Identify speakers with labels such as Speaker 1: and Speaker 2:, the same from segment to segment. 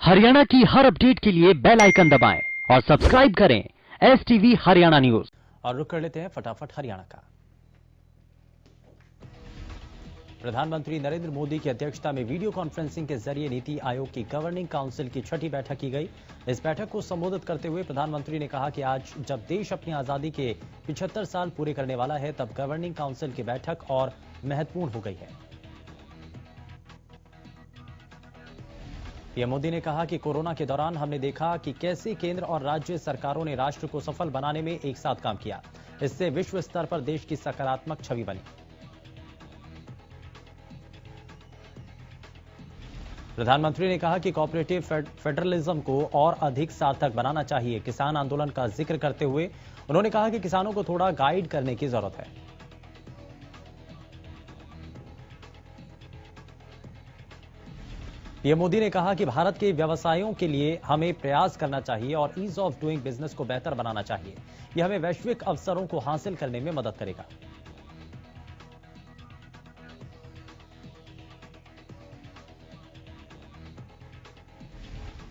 Speaker 1: हरियाणा की हर अपडेट के लिए बेल आइकन दबाएं और सब्सक्राइब करें STV हरियाणा न्यूज।
Speaker 2: और रुक कर लेते हैं फटाफट हरियाणा का। प्रधानमंत्री नरेंद्र मोदी की अध्यक्षता में वीडियो कॉन्फ्रेंसिंग के जरिए नीति आयोग की गवर्निंग काउंसिल की छठी बैठक की गई। इस बैठक को संबोधित करते हुए प्रधानमंत्री ने कहा कि आज जब देश अपनी आजादी के 75 साल पूरे करने वाला है, तब गवर्निंग काउंसिल की बैठक और महत्वपूर्ण हो गई है। पीएम मोदी ने कहा कि कोरोना के दौरान हमने देखा कि कैसे केंद्र और राज्य सरकारों ने राष्ट्र को सफल बनाने में एक साथ काम किया। इससे विश्व स्तर पर देश की सकारात्मक छवि बनी। प्रधानमंत्री ने कहा कि कोऑपरेटिव फेडरलिज्म को और अधिक सार्थक बनाना चाहिए। किसान आंदोलन का जिक्र करते हुए उन्होंने कहा कि किसानों को थोड़ा गाइड करने की जरूरत है। पीएम मोदी ने कहा कि भारत के व्यवसायों के लिए हमें प्रयास करना चाहिए और ईज ऑफ डूइंग बिजनेस को बेहतर बनाना चाहिए। यह हमें वैश्विक अवसरों को हासिल करने में मदद करेगा।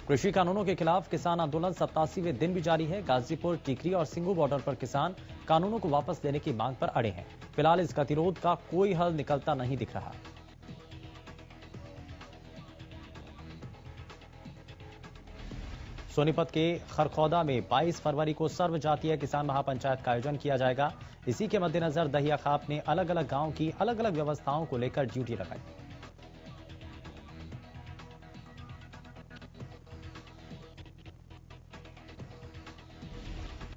Speaker 2: कृषि कानूनों के खिलाफ किसान आंदोलन 87वें दिन भी जारी है। गाजीपुर, टिकरी और सिंगू बॉर्डर पर किसान कानूनों को वापस लेने की मांग पर अड़े हैं। फिलहाल इस गतिरोध का कोई हल निकलता नहीं दिख रहा। सोनीपत के खरखौदा में 22 फरवरी को सर्व जातीय किसान महापंचायत का आयोजन किया जाएगा। इसी के मद्देनजर दहिया खाप ने अलग अलग गांव की अलग अलग व्यवस्थाओं को लेकर ड्यूटी लगाई।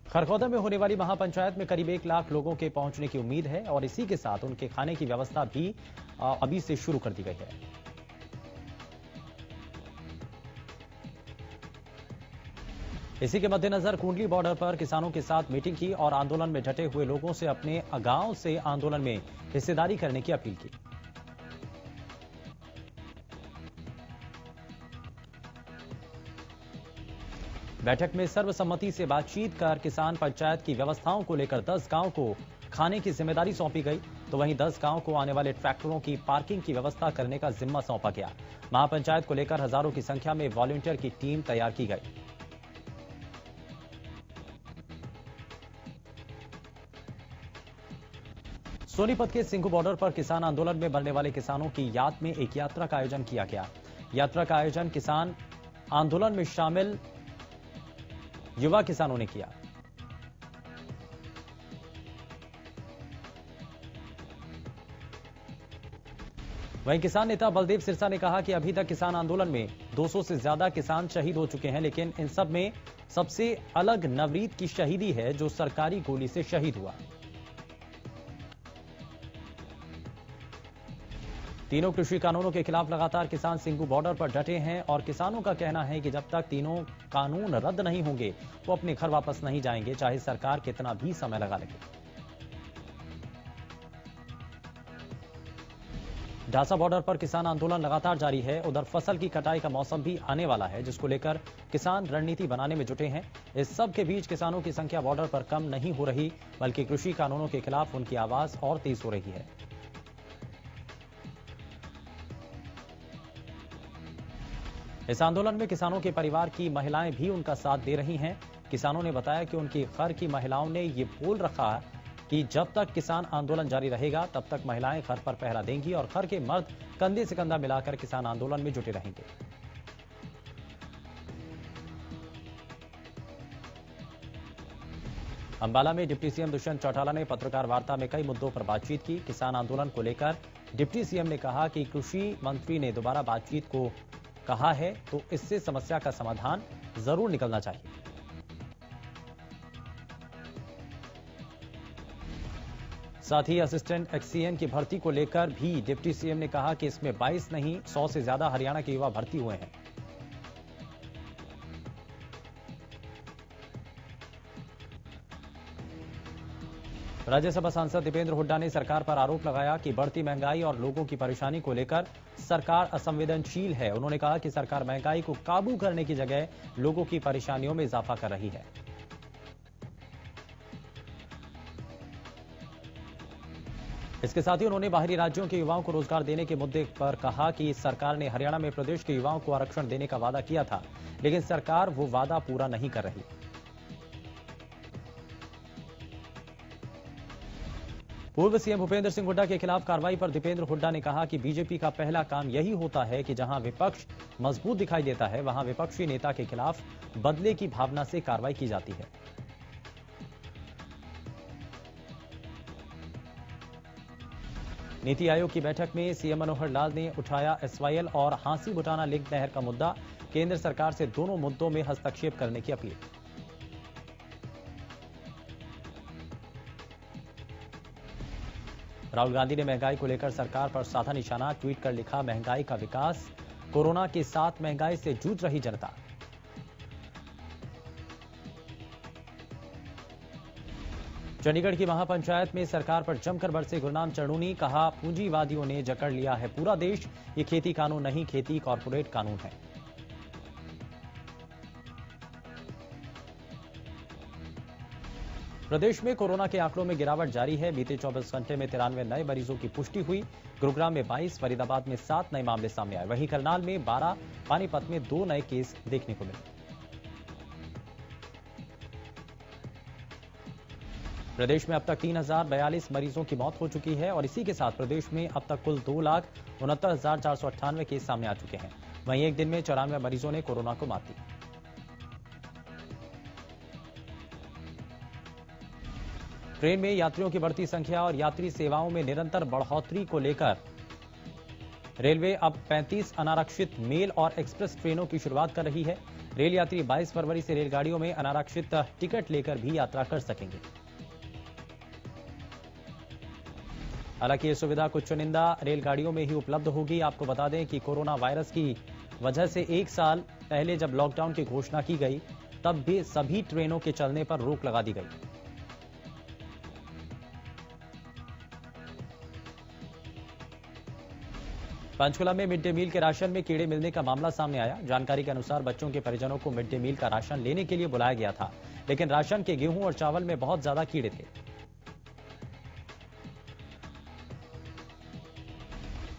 Speaker 2: खरखौदा में होने वाली महापंचायत में करीब 1 लाख लोगों के पहुंचने की उम्मीद है और इसी के साथ उनके खाने की व्यवस्था भी अभी से शुरू कर दी गई है। इसी के मद्देनजर कुंडली बॉर्डर पर किसानों के साथ मीटिंग की और आंदोलन में डटे हुए लोगों से अपने गांव से आंदोलन में हिस्सेदारी करने की अपील की। बैठक में सर्वसम्मति से बातचीत कर किसान पंचायत की व्यवस्थाओं को लेकर 10 गांव को खाने की जिम्मेदारी सौंपी गई, तो वहीं 10 गांव को आने वाले ट्रैक्टरों की पार्किंग की व्यवस्था करने का जिम्मा सौंपा गया। महापंचायत को लेकर हजारों की संख्या में वॉलंटियर की टीम तैयार की गई। सोनीपत के सिंघू बॉर्डर पर किसान आंदोलन में मरने वाले किसानों की याद में एक यात्रा का आयोजन किया गया। यात्रा का आयोजन किसान आंदोलन में शामिल युवा किसानों ने किया। वहीं किसान नेता बलदेव सिरसा ने कहा कि अभी तक किसान आंदोलन में 200 से ज्यादा किसान शहीद हो चुके हैं, लेकिन इन सब में सबसे अलग नवरीत की शहीदी है, जो सरकारी गोली से शहीद हुआ। तीनों कृषि कानूनों के खिलाफ लगातार किसान सिंघू बॉर्डर पर डटे हैं और किसानों का कहना है कि जब तक तीनों कानून रद्द नहीं होंगे वो अपने घर वापस नहीं जाएंगे, चाहे सरकार कितना भी समय लगा लगे। ढासा बॉर्डर पर किसान आंदोलन लगातार जारी है। उधर फसल की कटाई का मौसम भी आने वाला है, जिसको लेकर किसान रणनीति बनाने में जुटे हैं। इस सब के बीच किसानों की संख्या बॉर्डर पर कम नहीं हो रही, बल्कि कृषि कानूनों के खिलाफ उनकी आवाज और तेज हो रही है। इस आंदोलन में किसानों के परिवार की महिलाएं भी उनका साथ दे रही हैं। किसानों ने बताया कि उनकी घर की महिलाओं ने ये बोल रखा कि जब तक किसान आंदोलन जारी रहेगा तब तक महिलाएं घर पर पहरा देंगी और घर के मर्द कंधे से कंधा मिलाकर किसान आंदोलन में जुटे रहेंगे। अंबाला में डिप्टी सीएम दुष्यंत चौटाला ने पत्रकार वार्ता में कई मुद्दों पर बातचीत की। किसान आंदोलन को लेकर डिप्टी सीएम ने कहा कि कृषि मंत्री ने दोबारा बातचीत को कहा है, तो इससे समस्या का समाधान जरूर निकलना चाहिए। साथ ही असिस्टेंट एक्सीएन की भर्ती को लेकर भी डिप्टी सीएम ने कहा कि इसमें 22 नहीं 100 से ज्यादा हरियाणा के युवा भर्ती हुए हैं। राज्यसभा सांसद दीपेंद्र हुड्डा ने सरकार पर आरोप लगाया कि बढ़ती महंगाई और लोगों की परेशानी को लेकर सरकार असंवेदनशील है। उन्होंने कहा कि सरकार महंगाई को काबू करने की जगह लोगों की परेशानियों में इजाफा कर रही है। इसके साथ ही उन्होंने बाहरी राज्यों के युवाओं को रोजगार देने के मुद्दे पर कहा कि सरकार ने हरियाणा में प्रदेश के युवाओं को आरक्षण देने का वादा किया था, लेकिन सरकार वो वादा पूरा नहीं कर रही। पूर्व सीएम भूपेंद्र सिंह हुड्डा के खिलाफ कार्रवाई पर दीपेंद्र हुड्डा ने कहा कि बीजेपी का पहला काम यही होता है कि जहां विपक्ष मजबूत दिखाई देता है, वहां विपक्षी नेता के खिलाफ बदले की भावना से कार्रवाई की जाती है। नीति आयोग की बैठक में सीएम मनोहर लाल ने उठाया एसवाईएल और हांसी बुटाना लिंक नहर का मुद्दा, केंद्र सरकार से दोनों मुद्दों में हस्तक्षेप करने की अपील। राहुल गांधी ने महंगाई को लेकर सरकार पर साधा निशाना, ट्वीट कर लिखा, महंगाई का विकास, कोरोना के साथ महंगाई से जूझ रही जनता। चंडीगढ़ की महापंचायत में सरकार पर जमकर बरसे गुरनाम चढ़ूनी, कहा पूंजीवादियों ने जकड़ लिया है पूरा देश, ये खेती कानून नहीं, खेती कॉर्पोरेट कानून है। प्रदेश में कोरोना के आंकड़ों में गिरावट जारी है। बीते 24 घंटे में 93 नए मरीजों की पुष्टि हुई। गुरुग्राम में 22, फरीदाबाद में 7 नए मामले सामने आए। वहीं करनाल में 12, पानीपत में 2 नए केस देखने को मिले। प्रदेश में अब तक 3042 मरीजों की मौत हो चुकी है और इसी के साथ प्रदेश में अब तक कुल 2,69,498 केस सामने आ चुके हैं। वहीं एक दिन में 94 मरीजों ने कोरोना को मात दी। ट्रेन में यात्रियों की बढ़ती संख्या और यात्री सेवाओं में निरंतर बढ़ोतरी को लेकर रेलवे अब 35 अनारक्षित मेल और एक्सप्रेस ट्रेनों की शुरुआत कर रही है। रेल यात्री 22 फरवरी से रेलगाड़ियों में अनारक्षित टिकट लेकर भी यात्रा कर सकेंगे। हालांकि ये सुविधा कुछ चुनिंदा रेलगाड़ियों में ही उपलब्ध होगी। आपको बता दें कि कोरोना वायरस की वजह से 1 साल पहले जब लॉकडाउन की घोषणा की गई, तब भी सभी ट्रेनों के चलने पर रोक लगा दी गई। पंचकुला में मिड डे मील के राशन में कीड़े मिलने का मामला सामने आया। जानकारी के अनुसार बच्चों के परिजनों को मिड डे मील का राशन लेने के लिए बुलाया गया था, लेकिन राशन के गेहूं और चावल में बहुत ज्यादा कीड़े थे,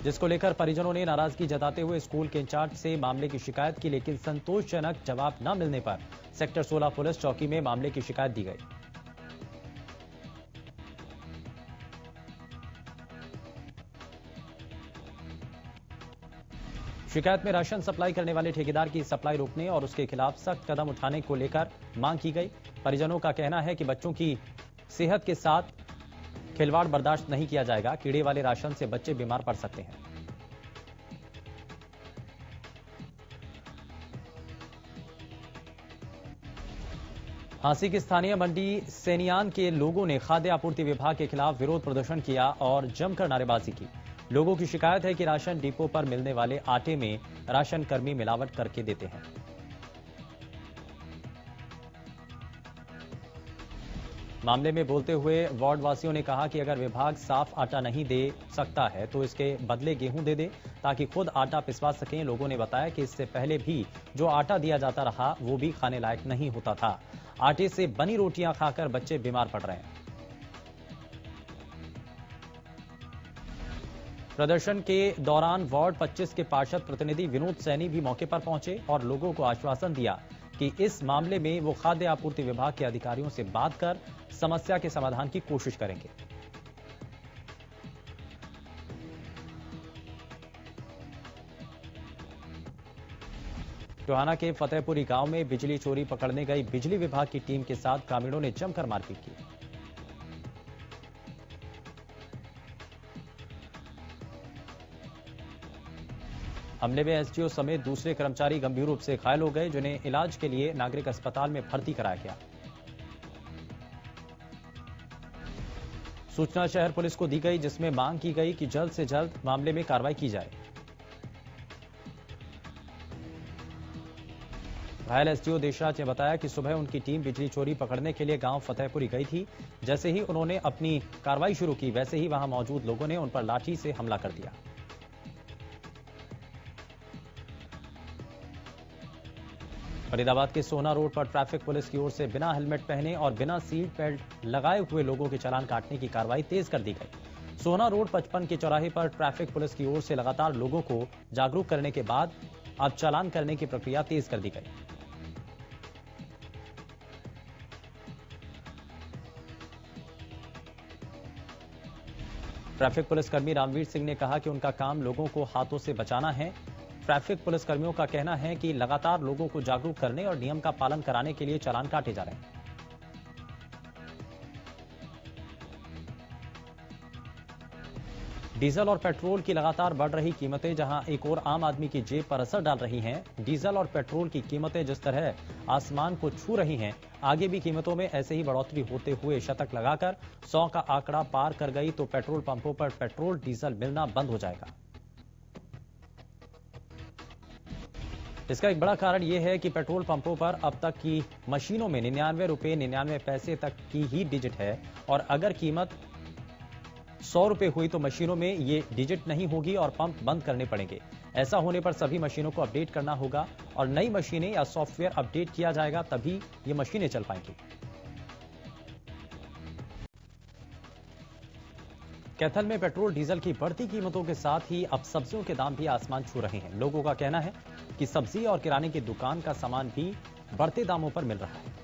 Speaker 2: जिसको लेकर परिजनों ने नाराजगी जताते हुए स्कूल के इंचार्ज से मामले की शिकायत की, लेकिन संतोषजनक जवाब न मिलने पर सेक्टर 16 पुलिस चौकी में मामले की शिकायत दी गई। शिकायत में राशन सप्लाई करने वाले ठेकेदार की सप्लाई रोकने और उसके खिलाफ सख्त कदम उठाने को लेकर मांग की गई। परिजनों का कहना है कि बच्चों की सेहत के साथ खिलवाड़ बर्दाश्त नहीं किया जाएगा। कीड़े वाले राशन से बच्चे बीमार पड़ सकते हैं। हांसी की स्थानीय मंडी सेनियान के लोगों ने खाद्य आपूर्ति विभाग के खिलाफ विरोध प्रदर्शन किया और जमकर नारेबाजी की। लोगों की शिकायत है कि राशन डिपो पर मिलने वाले आटे में राशन कर्मी मिलावट करके देते हैं। मामले में बोलते हुए वार्ड वासियों ने कहा कि अगर विभाग साफ आटा नहीं दे सकता है तो इसके बदले गेहूं दे दे ताकि खुद आटा पिसवा सकें। लोगों ने बताया कि इससे पहले भी जो आटा दिया जाता रहा वो भी खाने लायक नहीं होता था। आटे से बनी रोटियां खाकर बच्चे बीमार पड़ रहे हैं। प्रदर्शन के दौरान वार्ड 25 के पार्षद प्रतिनिधि विनोद सैनी भी मौके पर पहुंचे और लोगों को आश्वासन दिया कि इस मामले में वो खाद्य आपूर्ति विभाग के अधिकारियों से बात कर समस्या के समाधान की कोशिश करेंगे। टोहाना के फतेहपुरी गांव में बिजली चोरी पकड़ने गई बिजली विभाग की टीम के साथ ग्रामीणों ने जमकर मारपीट की। हमले में एसडीओ समेत दूसरे कर्मचारी गंभीर रूप से घायल हो गए, जिन्हें इलाज के लिए नागरिक अस्पताल में भर्ती कराया गया। सूचना शहर पुलिस को दी गई, जिसमें मांग की गई कि जल्द से जल्द मामले में कार्रवाई की जाए। घायल एसडीओ देशराज ने बताया कि सुबह उनकी टीम बिजली चोरी पकड़ने के लिए गांव फतेहपुरी गई थी। जैसे ही उन्होंने अपनी कार्रवाई शुरू की, वैसे ही वहां मौजूद लोगों ने उन पर लाठी से हमला कर दिया। फरीदाबाद के सोना रोड पर ट्रैफिक पुलिस की ओर से बिना हेलमेट पहने और बिना सीट बेल्ट लगाए हुए लोगों के चालान काटने की कार्रवाई तेज कर दी गई। सोना रोड 55 के चौराहे पर ट्रैफिक पुलिस की ओर से लगातार लोगों को जागरूक करने के बाद अब चालान करने की प्रक्रिया तेज कर दी गई। ट्रैफिक पुलिसकर्मी रामवीर सिंह ने कहा कि उनका काम लोगों को हाथों से बचाना है। ट्रैफिक पुलिसकर्मियों का कहना है कि लगातार लोगों को जागरूक करने और नियम का पालन कराने के लिए चालान काटे जा रहे हैं। डीजल और पेट्रोल की लगातार बढ़ रही कीमतें जहां एक और आम आदमी की जेब पर असर डाल रही हैं। डीजल और पेट्रोल की कीमतें जिस तरह आसमान को छू रही हैं, आगे भी कीमतों में ऐसे ही बढ़ोतरी होते हुए शतक लगाकर 100 का आंकड़ा पार कर गई तो पेट्रोल पंपों पर पेट्रोल डीजल मिलना बंद हो जाएगा। इसका एक बड़ा कारण यह है कि पेट्रोल पंपों पर अब तक की मशीनों में 99 रुपए 99 पैसे तक की ही डिजिट है और अगर कीमत 100 रुपए हुई तो मशीनों में ये डिजिट नहीं होगी और पंप बंद करने पड़ेंगे। ऐसा होने पर सभी मशीनों को अपडेट करना होगा और नई मशीनें या सॉफ्टवेयर अपडेट किया जाएगा, तभी ये मशीनें चल पाएंगी। कैथल में पेट्रोल डीजल की बढ़ती कीमतों के साथ ही अब सब्जियों के दाम भी आसमान छू रहे हैं। लोगों का कहना है कि सब्जी और किराने की दुकान का सामान भी बढ़ते दामों पर मिल रहा है।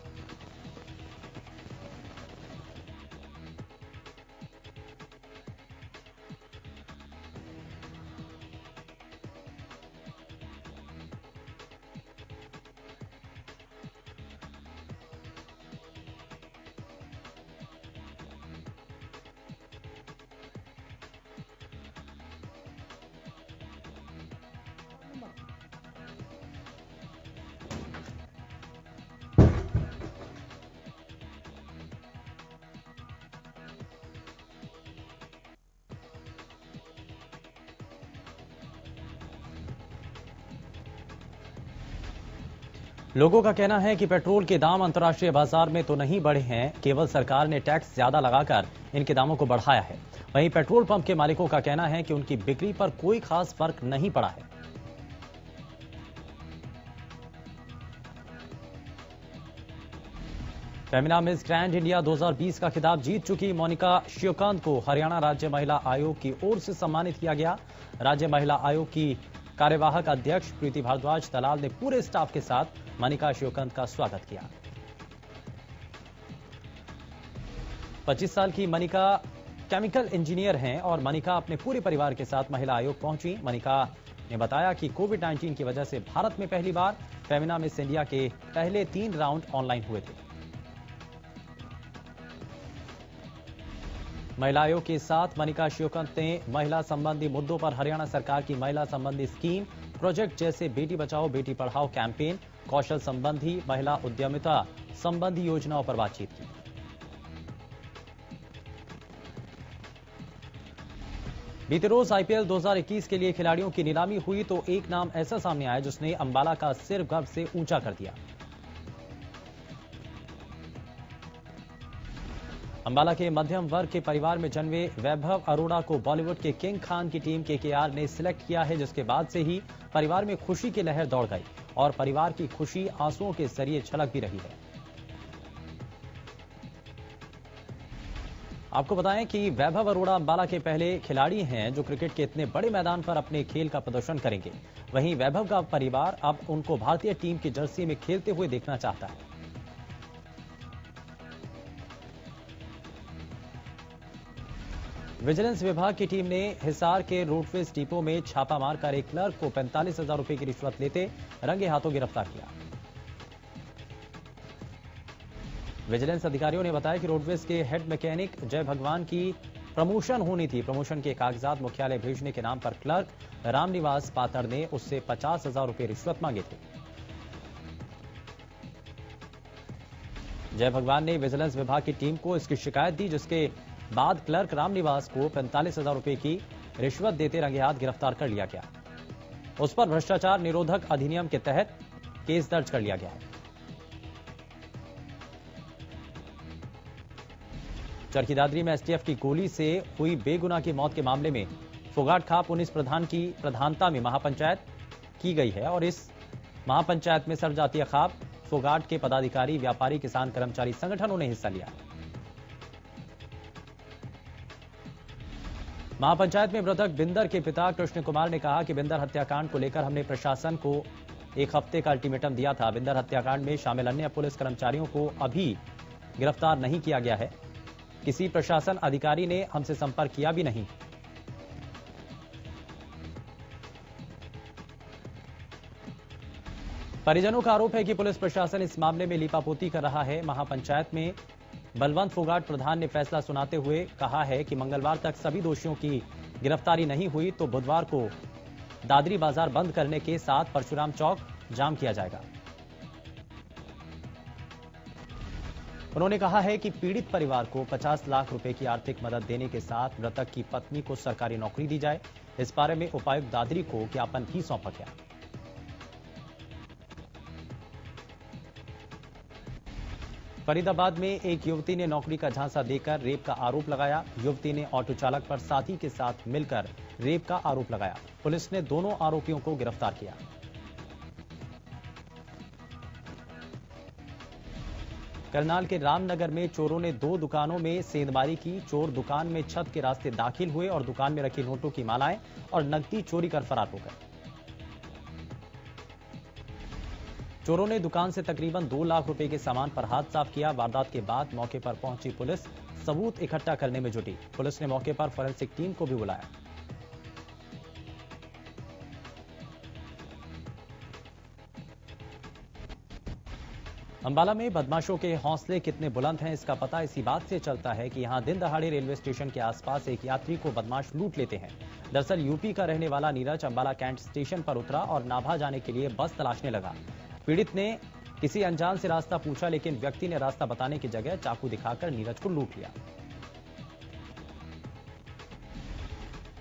Speaker 2: लोगों का कहना है कि पेट्रोल के दाम अंतर्राष्ट्रीय बाजार में तो नहीं बढ़े हैं, केवल सरकार ने टैक्स ज्यादा लगाकर इनके दामों को बढ़ाया है। वहीं पेट्रोल पंप के मालिकों का कहना है कि उनकी बिक्री पर कोई खास फर्क नहीं पड़ा है। फेमिना मिस ग्रैंड इंडिया 2020 का खिताब जीत चुकी मोनिका श्योकांत को हरियाणा राज्य महिला आयोग की ओर से सम्मानित किया गया। राज्य महिला आयोग की कार्यवाहक अध्यक्ष प्रीति भारद्वाज दलाल ने पूरे स्टाफ के साथ मनिका श्योकांत का स्वागत किया। 25 साल की मनिका केमिकल इंजीनियर हैं और मनिका अपने पूरे परिवार के साथ महिला आयोग पहुंची। मनिका ने बताया कि कोविड-19 की वजह से भारत में पहली बार फेमिना मिस इंडिया के पहले 3 राउंड ऑनलाइन हुए थे। महिला आयोग के साथ मनिका श्योकांत ने महिला संबंधी मुद्दों पर हरियाणा सरकार की महिला संबंधी स्कीम, प्रोजेक्ट जैसे बेटी बचाओ बेटी पढ़ाओ कैंपेन, कौशल संबंधी, महिला उद्यमिता संबंधी योजनाओं पर बातचीत की। बीते रोज आईपीएल 2021 के लिए खिलाड़ियों की नीलामी हुई तो एक नाम ऐसा सामने आया जिसने अंबाला का सिर गर्व से ऊंचा कर दिया। अंबाला के मध्यम वर्ग के परिवार में जन्मे वैभव अरोड़ा को बॉलीवुड के किंग खान की टीम केकेआर ने सिलेक्ट किया है, जिसके बाद से ही परिवार में खुशी की लहर दौड़ गई और परिवार की खुशी आंसुओं के जरिए झलक भी रही है। आपको बताएं कि वैभव अरोड़ा अंबाला के पहले खिलाड़ी हैं जो क्रिकेट के इतने बड़े मैदान पर अपने खेल का प्रदर्शन करेंगे। वहीं वैभव का परिवार अब उनको भारतीय टीम की जर्सी में खेलते हुए देखना चाहता है। विजिलेंस विभाग की टीम ने हिसार के रोडवेज डिपो में छापा मारकर एक क्लर्क को 45,000 रुपए की रिश्वत लेते रंगे हाथों गिरफ्तार किया। विजिलेंस अधिकारियों ने बताया कि रोडवेज के हेड मैकेनिक जय भगवान की प्रमोशन होनी थी। प्रमोशन के कागजात मुख्यालय भेजने के नाम पर क्लर्क रामनिवास पातर ने उससे 50,000 रुपए रिश्वत मांगे थे। जय भगवान ने विजिलेंस विभाग की टीम को इसकी शिकायत दी, जिसके बाद क्लर्क रामनिवास को 45,000 रुपए की रिश्वत देते रंगे हाथ गिरफ्तार कर लिया गया। उस पर भ्रष्टाचार निरोधक अधिनियम के तहत केस दर्ज कर लिया गया है। चरखी दादरी में एसटीएफ की गोली से हुई बेगुनाह की मौत के मामले में फोगाट खाप पुलिस प्रधान की प्रधानता में महापंचायत की गई है और इस महापंचायत में सर्वजातीय खाप फोगाट के पदाधिकारी, व्यापारी, किसान, कर्मचारी संगठनों ने हिस्सा लिया। महापंचायत में मृतक बिंदर के पिता कृष्ण कुमार ने कहा कि बिंदर हत्याकांड को लेकर हमने प्रशासन को एक हफ्ते का अल्टीमेटम दिया था। बिंदर हत्याकांड में शामिल अन्य पुलिस कर्मचारियों को अभी गिरफ्तार नहीं किया गया है। किसी प्रशासन अधिकारी ने हमसे संपर्क किया भी नहीं। परिजनों का आरोप है कि पुलिस प्रशासन इस मामले में लीपापोती कर रहा है। महापंचायत में बलवंत फोगाट प्रधान ने फैसला सुनाते हुए कहा है कि मंगलवार तक सभी दोषियों की गिरफ्तारी नहीं हुई तो बुधवार को दादरी बाजार बंद करने के साथ परशुराम चौक जाम किया जाएगा। उन्होंने कहा है कि पीड़ित परिवार को 50 लाख रुपए की आर्थिक मदद देने के साथ मृतक की पत्नी को सरकारी नौकरी दी जाए। इस बारे में उपायुक्त दादरी को ज्ञापन भी सौंपा गया। फरीदाबाद में एक युवती ने नौकरी का झांसा देकर रेप का आरोप लगाया। युवती ने ऑटो चालक पर साथी के साथ मिलकर रेप का आरोप लगाया। पुलिस ने दोनों आरोपियों को गिरफ्तार किया। करनाल के रामनगर में चोरों ने 2 दुकानों में सेंधमारी की। चोर दुकान में छत के रास्ते दाखिल हुए और दुकान में रखी नोटों की मालाएं और नकदी चोरी कर फरार हो गए। चोरों ने दुकान से तकरीबन 2 लाख रुपए के सामान पर हाथ साफ किया। वारदात के बाद मौके पर पहुंची पुलिस सबूत इकट्ठा करने में जुटी। पुलिस ने मौके पर फोरेंसिक टीम को भी बुलाया। अंबाला में बदमाशों के हौसले कितने बुलंद हैं, इसका पता इसी बात से चलता है कि यहां दिन दहाड़े रेलवे स्टेशन के आसपास एक यात्री को बदमाश लूट लेते हैं। दरअसल यूपी का रहने वाला नीरज अंबाला कैंट स्टेशन पर उतरा और नाभा जाने के लिए बस तलाशने लगा। पीड़ित ने किसी अनजान से रास्ता पूछा, लेकिन व्यक्ति ने रास्ता बताने की जगह चाकू दिखाकर नीरज को लूट लिया।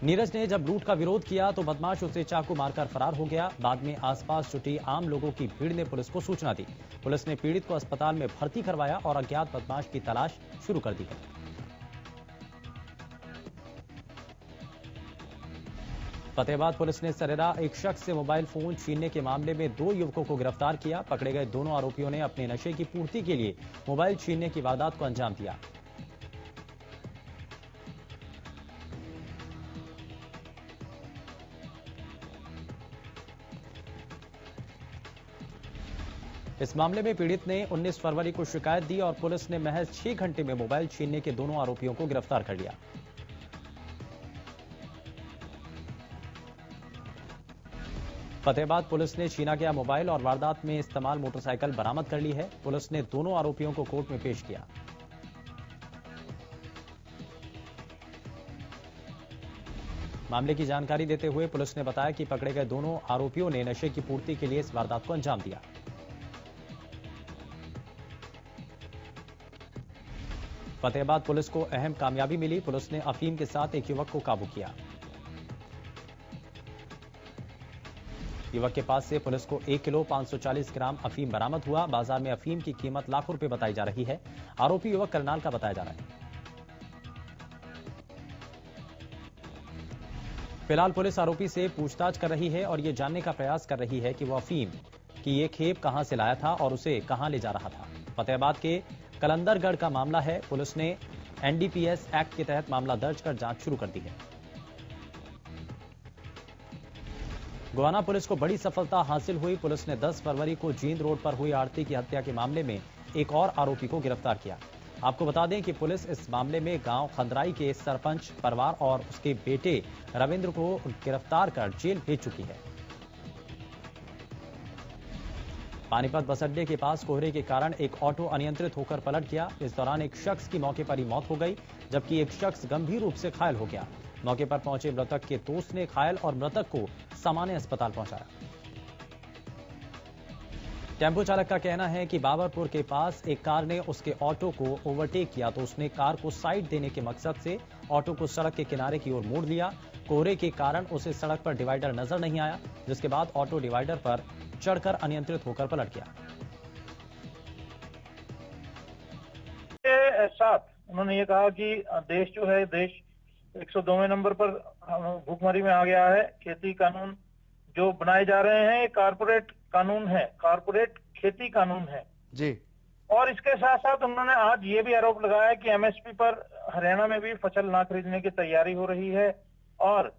Speaker 2: नीरज ने जब लूट का विरोध किया तो बदमाश उसे चाकू मारकर फरार हो गया। बाद में आसपास जुटी आम लोगों की भीड़ ने पुलिस को सूचना दी। पुलिस ने पीड़ित को अस्पताल में भर्ती करवाया और अज्ञात बदमाश की तलाश शुरू कर दी है। फतेहाबाद पुलिस ने सरेरा एक शख्स से मोबाइल फोन छीनने के मामले में 2 युवकों को गिरफ्तार किया। पकड़े गए दोनों आरोपियों ने अपने नशे की पूर्ति के लिए मोबाइल छीनने की वारदात को अंजाम दिया। इस मामले में पीड़ित ने 19 फरवरी को शिकायत दी और पुलिस ने महज 6 घंटे में मोबाइल छीनने के दोनों आरोपियों को गिरफ्तार कर लिया। फतेहाबाद पुलिस ने छीना गया मोबाइल और वारदात में इस्तेमाल मोटरसाइकिल बरामद कर ली है। पुलिस ने दोनों आरोपियों को कोर्ट में पेश किया। मामले की जानकारी देते हुए पुलिस ने बताया कि पकड़े गए दोनों आरोपियों ने नशे की पूर्ति के लिए इस वारदात को अंजाम दिया। फतेहाबाद पुलिस को अहम कामयाबी मिली। पुलिस ने अफीम के साथ एक युवक को काबू किया। युवक के पास से पुलिस को 1 किलो 540 ग्राम अफीम बरामद हुआ। बाजार में अफीम की कीमत लाखों रुपए बताई जा रही है। आरोपी युवक करनाल का बताया जा रहा है। फिलहाल पुलिस आरोपी से पूछताछ कर रही है और यह जानने का प्रयास कर रही है कि वह अफीम की ये खेप कहां से लाया था और उसे कहां ले जा रहा था। फतेहाबाद के कलंदरगढ़ का मामला है। पुलिस ने एनडीपीएस एक्ट के तहत मामला दर्ज कर जांच शुरू कर दी है। गोहाना पुलिस को बड़ी सफलता हासिल हुई। पुलिस ने 10 फरवरी को जींद रोड पर हुई आरती की हत्या के मामले में एक और आरोपी को गिरफ्तार किया। आपको बता दें कि पुलिस इस मामले में गांव खंदराई के सरपंच परिवार और उसके बेटे रविंद्र को गिरफ्तार कर जेल भेज चुकी है। पानीपत बस अड्डे के पास कोहरे के कारण एक ऑटो अनियंत्रित होकर पलट गया। इस दौरान एक शख्स की मौके पर ही मौत हो गई, जबकि एक शख्स गंभीर रूप से घायल हो गया। मौके पर पहुंचे मृतक के दोस्त ने घायल और मृतक को सामान्य अस्पताल पहुंचाया। टेम्पो चालक का कहना है कि बाबरपुर के पास एक कार ने उसके ऑटो को ओवरटेक किया तो उसने कार को साइड देने के मकसद से ऑटो को सड़क के किनारे की ओर मोड़ लिया। कोहरे के कारण उसे सड़क पर डिवाइडर नजर नहीं आया, जिसके बाद ऑटो डिवाइडर पर चढ़कर अनियंत्रित होकर पलट गया।
Speaker 3: साथ उन्होंने ये कहा कि देश जो है, देश 102वें नंबर पर भूखमरी में आ गया है। खेती कानून जो बनाए जा रहे हैं ये कारपोरेट कानून है, कारपोरेट खेती कानून है
Speaker 4: जी।
Speaker 3: और इसके साथ साथ उन्होंने आज ये भी आरोप लगाया कि एमएसपी पर हरियाणा में भी फसल ना खरीदने की तैयारी हो रही है। और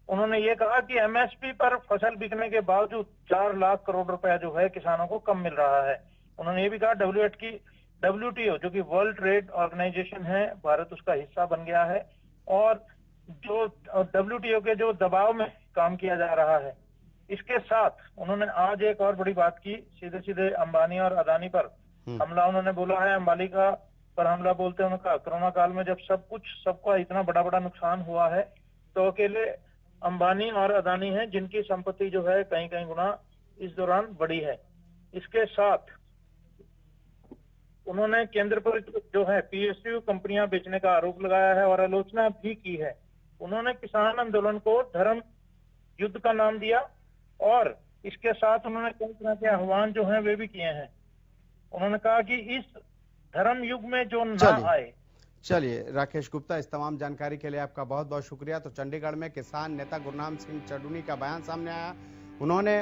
Speaker 3: उन्होंने ये कहा कि एमएसपी पर फसल बिकने के बावजूद 4 लाख करोड़ रुपया जो है किसानों को कम मिल रहा है। उन्होंने ये भी कहा WTO जो कि वर्ल्ड ट्रेड ऑर्गेनाइजेशन है, भारत उसका हिस्सा बन गया है और जो WTO के जो दबाव में काम किया जा रहा है। इसके साथ उन्होंने आज एक और बड़ी बात की, सीधे सीधे अंबानी और अदानी पर हमला उन्होंने बोला है। अंबानी का पर हमला बोलते हैं उनका, कोरोना काल में जब सबका इतना बड़ा नुकसान हुआ है तो अकेले अंबानी और अदानी हैं जिनकी संपत्ति जो है कहीं गुना इस दौरान बढ़ी है। इसके साथ उन्होंने केंद्र पर जो है PSU कंपनियां बेचने का आरोप लगाया है और आलोचना भी की है। उन्होंने किसान आंदोलन को धर्म युद्ध का नाम दिया और इसके साथ उन्होंने कई तरह के आह्वान जो हैं वे भी किए हैं। उन्होंने कहा कि इस धर्म युग में जो ना आए।
Speaker 4: चलिए राकेश गुप्ता, इस तमाम जानकारी के लिए आपका बहुत बहुत शुक्रिया। तो चंडीगढ़ में किसान नेता गुरनाम सिंह चडूनी का बयान सामने आया। उन्होंने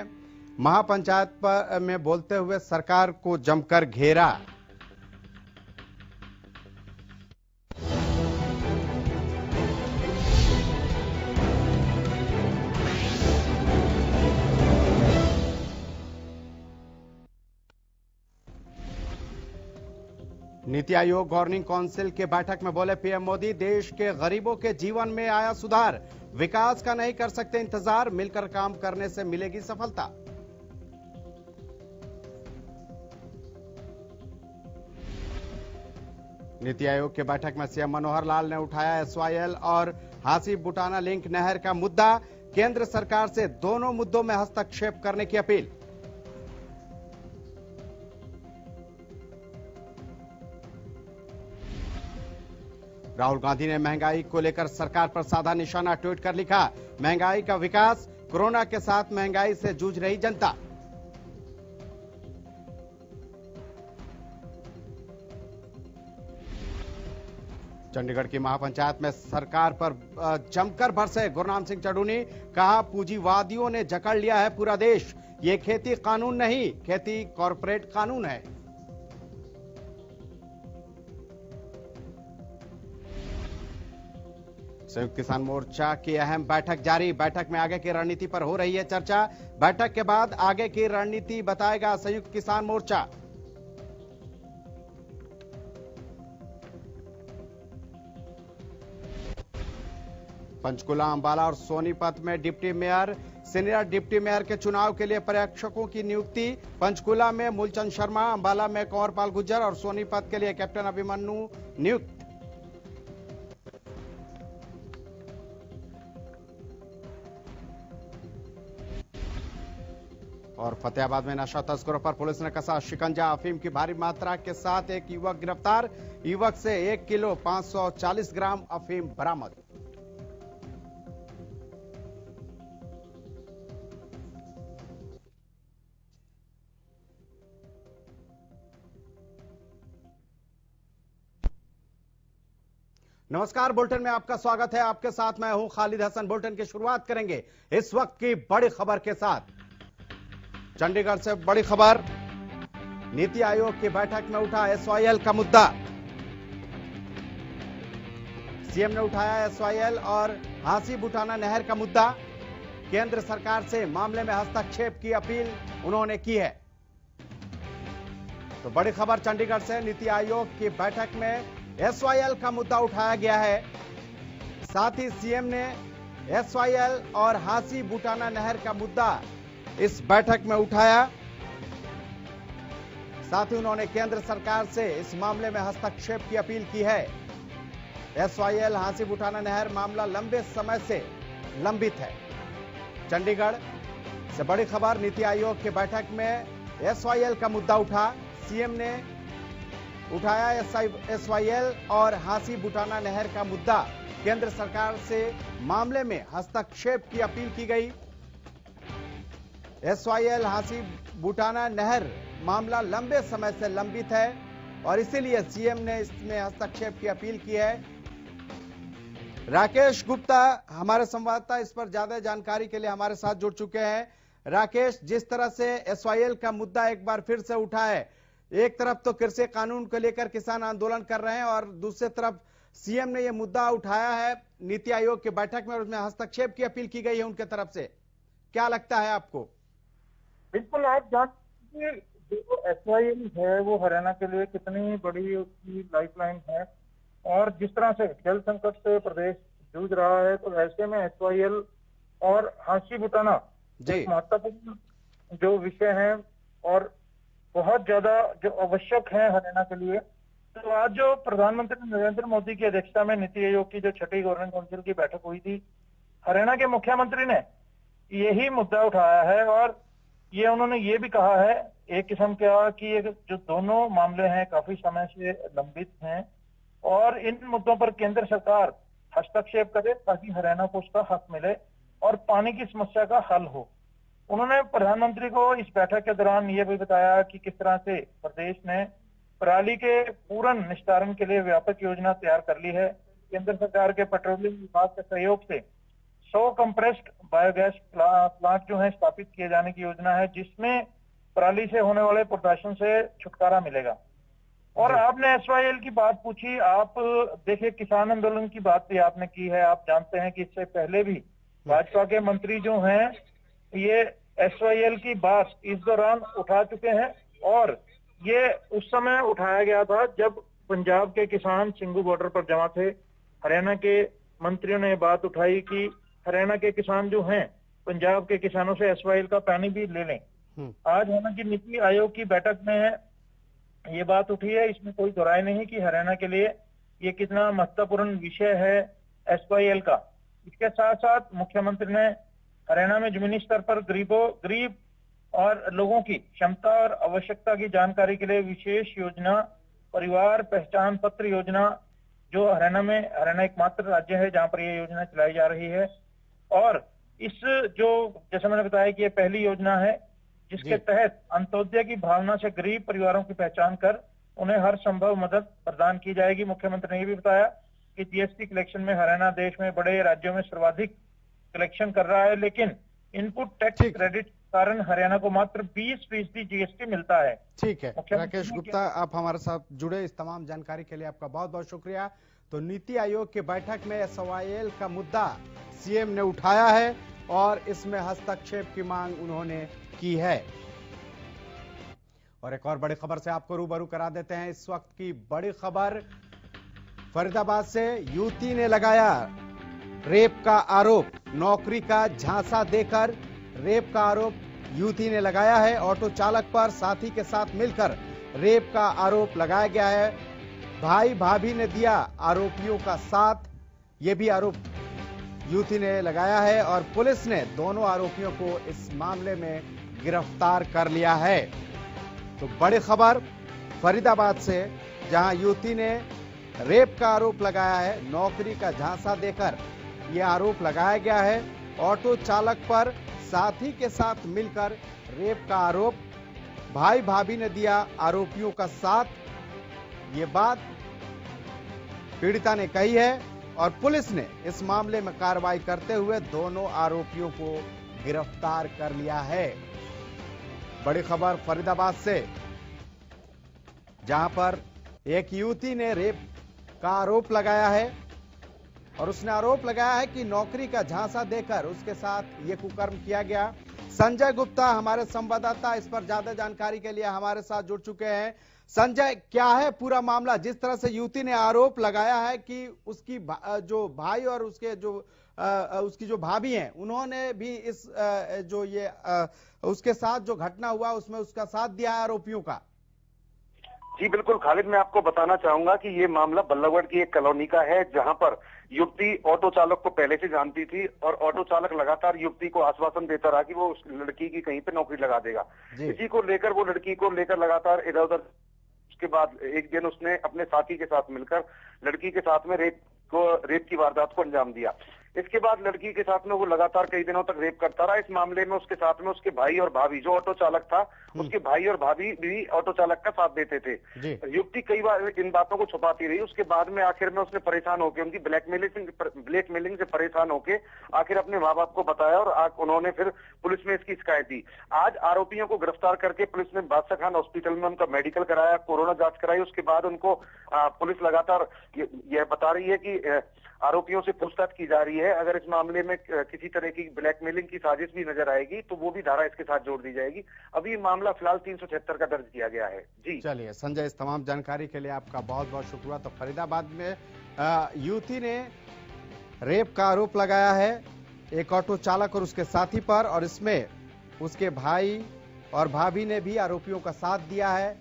Speaker 4: महापंचायत पर में बोलते हुए सरकार को जमकर घेरा। नीति आयोग गवर्निंग काउंसिल की बैठक में बोले पीएम मोदी, देश के गरीबों के जीवन में आया सुधार, विकास का नहीं कर सकते इंतजार, मिलकर काम करने से मिलेगी सफलता। नीति आयोग की बैठक में सीएम मनोहर लाल ने उठाया SYL और हासी बुटाना लिंक नहर का मुद्दा, केंद्र सरकार से दोनों मुद्दों में हस्तक्षेप करने की अपील। राहुल गांधी ने महंगाई को लेकर सरकार पर साधा निशाना, ट्वीट कर लिखा, महंगाई का विकास, कोरोना के साथ महंगाई से जूझ रही जनता। चंडीगढ़ की महापंचायत में सरकार पर जमकर बरसे गुरनाम सिंह चडूनी, कहा पूंजीवादियों ने जकड़ लिया है पूरा देश, ये खेती कानून नहीं, खेती कॉरपोरेट कानून है। संयुक्त किसान मोर्चा की अहम बैठक जारी, बैठक में आगे की रणनीति पर हो रही है चर्चा। बैठक के बाद आगे की रणनीति बताएगा संयुक्त किसान मोर्चा। पंचकुला, अंबाला और सोनीपत में deputy mayor, senior deputy mayor के चुनाव के लिए पर्यवेक्षकों की नियुक्ति। पंचकुला में मूलचंद शर्मा, अंबाला में कंवरपाल गुज्जर और सोनीपत के लिए कैप्टन अभिमन्यु नियुक्त। और फतेहाबाद में नशा तस्करों पर पुलिस ने कसा शिकंजा, अफीम की भारी मात्रा के साथ एक युवक गिरफ्तार, युवक से 1 किलो 540 ग्राम अफीम बरामद। नमस्कार, बुलेटिन में आपका स्वागत है। आपके साथ मैं हूं खालिद हसन। बुलेटिन की शुरुआत करेंगे इस वक्त की बड़ी खबर के साथ। चंडीगढ़ से बड़ी खबर, नीति आयोग की बैठक में उठा SYL का मुद्दा। सीएम ने उठाया SYL और हासी बुटाना नहर का मुद्दा, केंद्र सरकार से मामले में हस्तक्षेप की अपील उन्होंने की है। तो बड़ी खबर चंडीगढ़ से, नीति आयोग की बैठक में SYL का मुद्दा उठाया गया है। साथ ही सीएम ने SYL और हासी बुटाना नहर का मुद्दा इस बैठक में उठाया। साथ ही उन्होंने केंद्र सरकार से इस मामले में हस्तक्षेप की अपील की है। SYL हासी बुटाना नहर मामला लंबे समय से लंबित है। चंडीगढ़ से बड़ी खबर, नीति आयोग की बैठक में SYL का मुद्दा उठा। सीएम ने उठाया SYL और हासी बुटाना नहर का मुद्दा, केंद्र सरकार से मामले में हस्तक्षेप की अपील की गई। SYL हासी बुटाना नहर मामला लंबे समय से लंबित है और इसीलिए सीएम ने इसमें हस्तक्षेप की अपील की है। राकेश गुप्ता हमारे संवाददाता इस पर ज्यादा जानकारी के लिए हमारे साथ जुड़ चुके हैं। राकेश, जिस तरह से SYL का मुद्दा एक बार फिर से उठा है, एक तरफ तो कृषि कानून को लेकर किसान आंदोलन कर रहे हैं और दूसरी तरफ सीएम ने यह मुद्दा उठाया है नीति आयोग की बैठक में और उसमें हस्तक्षेप की अपील की गई है उनके तरफ से। क्या लगता है आपको?
Speaker 3: बिल्कुल, आप जानते हैं कि जो SYL है वो हरियाणा के लिए कितनी बड़ी उसकी लाइफलाइन है, और जिस तरह से जल संकट से प्रदेश जूझ रहा है, तो ऐसे में SYL और हांसी बुटाना एक महत्वपूर्ण जो विषय है और बहुत ज्यादा जो आवश्यक है हरियाणा के लिए। तो आज जो प्रधानमंत्री नरेंद्र मोदी की अध्यक्षता में नीति आयोग की जो छठी गवर्निंग काउंसिल की बैठक हुई थी, हरियाणा के मुख्यमंत्री ने यही मुद्दा उठाया है और ये उन्होंने ये भी कहा है एक किस्म का कि ये जो दोनों मामले हैं काफी समय से लंबित हैं और इन मुद्दों पर केंद्र सरकार हस्तक्षेप करे ताकि हरियाणा को उसका हक मिले और पानी की समस्या का हल हो। उन्होंने प्रधानमंत्री को इस बैठक के दौरान ये भी बताया कि किस तरह से प्रदेश ने पराली के पूर्ण निस्तारण के लिए व्यापक योजना तैयार कर ली है। केंद्र सरकार के पेट्रोलियम विभाग के सहयोग से 100 कंप्रेस्ड बायोगैस प्लांट जो है स्थापित किए जाने की योजना है, जिसमें पराली से होने वाले प्रदूषण से छुटकारा मिलेगा। और आपने SYL की बात पूछी, आप देखिए किसान आंदोलन की बात भी आपने की है। आप जानते हैं कि इससे पहले भी भाजपा के मंत्री जो हैं ये SYL की बात इस दौरान उठा चुके हैं और ये उस समय उठाया गया था जब पंजाब के किसान सिंघू बॉर्डर पर जमा थे। हरियाणा के मंत्रियों ने बात उठाई कि हरियाणा के किसान जो हैं पंजाब के किसानों से SYL का पानी भी ले लें। आज हालांकि नीति आयोग की बैठक में ये बात उठी है, इसमें कोई दोराय नहीं कि हरियाणा के लिए ये कितना महत्वपूर्ण विषय है SYL का। इसके साथ साथ मुख्यमंत्री ने हरियाणा में जमीनी स्तर पर गरीब और लोगों की क्षमता और आवश्यकता की जानकारी के लिए विशेष योजना परिवार पहचान पत्र योजना, जो हरियाणा एकमात्र राज्य है जहां पर यह योजना चलाई जा रही है। और इस जो जैसे मैंने बताया कि ये पहली योजना है जिसके तहत अंत्योदय की भावना से गरीब परिवारों की पहचान कर उन्हें हर संभव मदद प्रदान की जाएगी। मुख्यमंत्री ने ये भी बताया कि GST कलेक्शन में हरियाणा देश में बड़े राज्यों में सर्वाधिक कलेक्शन कर रहा है, लेकिन इनपुट टैक्स क्रेडिट कारण हरियाणा को मात्र 20% GST मिलता है।
Speaker 4: ठीक है राकेश गुप्ता, आप हमारे साथ जुड़े इस तमाम जानकारी के लिए आपका बहुत बहुत शुक्रिया। तो नीति आयोग की बैठक में SYL का मुद्दा सीएम ने उठाया है और इसमें हस्तक्षेप की मांग उन्होंने की है। और एक और बड़ी खबर से आपको रूबरू करा देते हैं। इस वक्त की बड़ी खबर फरीदाबाद से, युवती ने लगाया रेप का आरोप, नौकरी का झांसा देकर रेप का आरोप युवती ने लगाया है। ऑटो चालक पर साथी के साथ मिलकर रेप का आरोप लगाया गया है। भाई भाभी ने दिया आरोपियों का साथ, ये भी आरोप युवती ने लगाया है और पुलिस ने दोनों आरोपियों को इस मामले में गिरफ्तार कर लिया है। तो बड़ी खबर फरीदाबाद से, जहां युवती ने रेप का आरोप लगाया है, नौकरी का झांसा देकर यह आरोप लगाया गया है। ऑटो चालक पर साथी के साथ मिलकर रेप का आरोप, भाई भाभी ने दिया आरोपियों का साथ, ये बात पीड़िता ने कही है और पुलिस ने इस मामले में कार्रवाई करते हुए दोनों आरोपियों को गिरफ्तार कर लिया है। बड़ी खबर फरीदाबाद से, जहां पर एक युवती ने रेप का आरोप लगाया है और उसने आरोप लगाया है कि नौकरी का झांसा देकर उसके साथ ये कुकर्म किया गया। संजय गुप्ता हमारे संवाददाता इस पर ज्यादा जानकारी के लिए हमारे साथ जुड़ चुके हैं। संजय, क्या है पूरा मामला? जिस तरह से युवती ने आरोप लगाया है कि उसकी जो भाई और उसकी जो भाभी हैं, उन्होंने भी इस जो ये उसके साथ जो घटना हुआ उसमें उसका साथ दिया आरोपियों का।
Speaker 5: जी बिल्कुल खालिद, मैं आपको बताना चाहूंगा कि ये मामला बल्लभगढ़ की एक कॉलोनी का है, जहां पर युवती ऑटो चालक को पहले से जानती थी और ऑटो चालक लगातार युवती को आश्वासन देता रहा कि वो उस लड़की की कहीं पे नौकरी लगा देगा। इसी को लेकर वो लड़की को लेकर लगातार इधर उधर, उसके बाद एक दिन उसने अपने साथी के साथ मिलकर लड़की के साथ में रेप की वारदात को अंजाम दिया। इसके बाद लड़की के साथ में वो लगातार कई दिनों तक रेप करता रहा। इस मामले में उसके साथ में उसके भाई और भाभी, जो ऑटो चालक था, उसके भाई और भाभी भी ऑटो चालक का साथ देते थे। युवती कई बार इन बातों को छुपाती रही। उसके बाद में आखिर में उसने परेशान होकर, उनकी ब्लैकमेलिंग से परेशान होकर आखिर अपने माँ बाप को बताया और उन्होंने फिर पुलिस में इसकी शिकायत दी। आज आरोपियों को गिरफ्तार करके पुलिस ने बादशाह खान हॉस्पिटल में उनका मेडिकल कराया, कोरोना जांच कराई। उसके बाद उनको पुलिस लगातार यह बता रही है कि आरोपियों से पूछताछ की जा रही है। अगर इस मामले में किसी तरह की ब्लैकमेलिंग की साजिश भी नजर आएगी तो वो भी धारा इसके साथ जोड़ दी जाएगी। अभी मामला फिलहाल 376 का दर्ज किया गया है। जी
Speaker 4: चलिए संजय, इस तमाम जानकारी के लिए आपका बहुत बहुत शुक्रिया। तो फरीदाबाद में युवती ने रेप का आरोप लगाया है एक ऑटो चालक और उसके साथी पर, और इसमें उसके भाई और भाभी ने भी आरोपियों का साथ दिया है।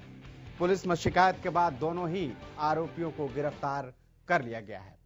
Speaker 4: पुलिस में शिकायत के बाद दोनों ही आरोपियों को गिरफ्तार कर लिया गया है।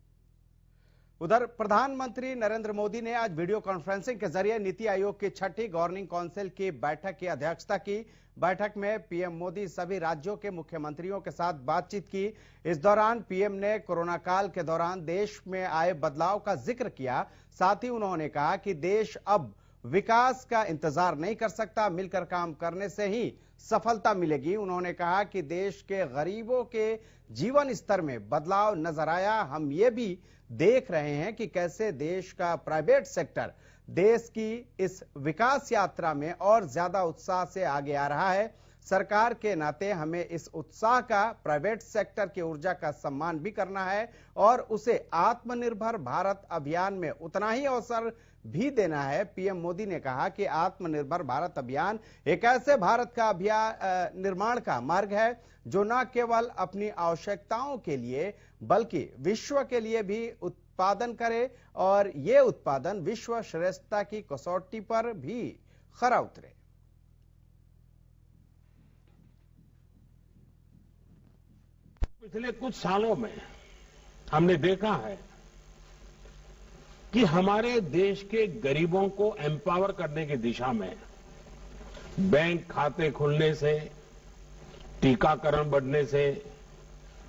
Speaker 4: उधर प्रधानमंत्री नरेंद्र मोदी ने आज वीडियो कॉन्फ्रेंसिंग के जरिए नीति आयोग की छठी गवर्निंग काउंसिल की बैठक की अध्यक्षता की। बैठक में पीएम मोदी सभी राज्यों के मुख्यमंत्रियों के साथ बातचीत की। इस दौरान पीएम ने कोरोना काल के दौरान देश में आए बदलाव का जिक्र किया। साथ ही उन्होंने कहा कि देश अब विकास का इंतजार नहीं कर सकता, मिलकर काम करने से ही सफलता मिलेगी। उन्होंने कहा कि देश के गरीबों के जीवन स्तर में बदलाव नजर आया। हम ये भी देख रहे हैं कि कैसे देश का प्राइवेट सेक्टर देश की इस विकास यात्रा में और ज्यादा उत्साह से आगे आ रहा है। सरकार के नाते हमें इस उत्साह का, प्राइवेट सेक्टर की ऊर्जा का सम्मान भी करना है और उसे आत्मनिर्भर भारत अभियान में उतना ही अवसर भी देना है। पीएम मोदी ने कहा कि आत्मनिर्भर भारत अभियान एक ऐसे भारत का अभियान निर्माण का मार्ग है जो न केवल अपनी आवश्यकताओं के लिए बल्कि विश्व के लिए भी उत्पादन करे और ये उत्पादन विश्व श्रेष्ठता की कसौटी पर भी खरा उतरे।
Speaker 6: पिछले कुछ सालों में हमने देखा है कि हमारे देश के गरीबों को एम्पावर करने की दिशा में बैंक खाते खुलने से, टीकाकरण बढ़ने से,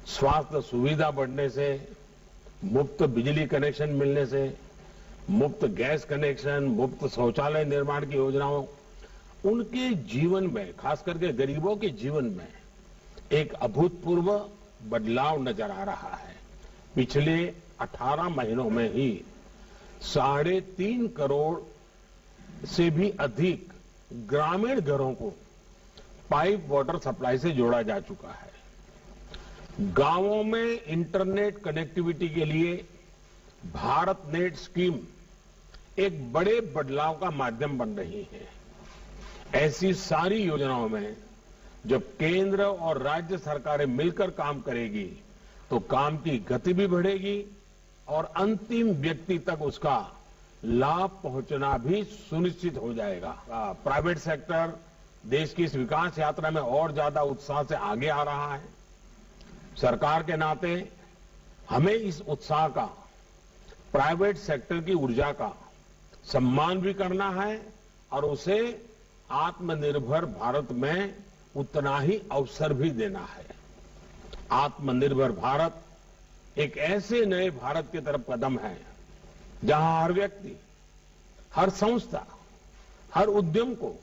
Speaker 6: स्वास्थ्य सुविधा बढ़ने से, मुफ्त बिजली कनेक्शन मिलने से, मुफ्त गैस कनेक्शन, मुफ्त शौचालय निर्माण की योजनाओं, उनके जीवन में, खास करके गरीबों के जीवन में एक अभूतपूर्व बदलाव नजर आ रहा है। पिछले 18 महीनों में ही 3.5 करोड़ से भी अधिक ग्रामीण घरों को पाइप वाटर सप्लाई से जोड़ा जा चुका है। गांवों में इंटरनेट कनेक्टिविटी के लिए भारत नेट स्कीम एक बड़े बदलाव का माध्यम बन रही है। ऐसी सारी योजनाओं में जब केंद्र और राज्य सरकारें मिलकर काम करेगी तो काम की गति भी बढ़ेगी और अंतिम व्यक्ति तक उसका लाभ पहुंचना भी सुनिश्चित हो जाएगा। प्राइवेट सेक्टर देश की इस विकास यात्रा में और ज्यादा उत्साह से आगे आ रहा है। सरकार के नाते हमें इस उत्साह का, प्राइवेट सेक्टर की ऊर्जा का सम्मान भी करना है और उसे आत्मनिर्भर भारत में उतना ही अवसर भी देना है। आत्मनिर्भर भारत एक ऐसे नए भारत की तरफ कदम है जहां हर व्यक्ति, हर संस्था, हर उद्यम को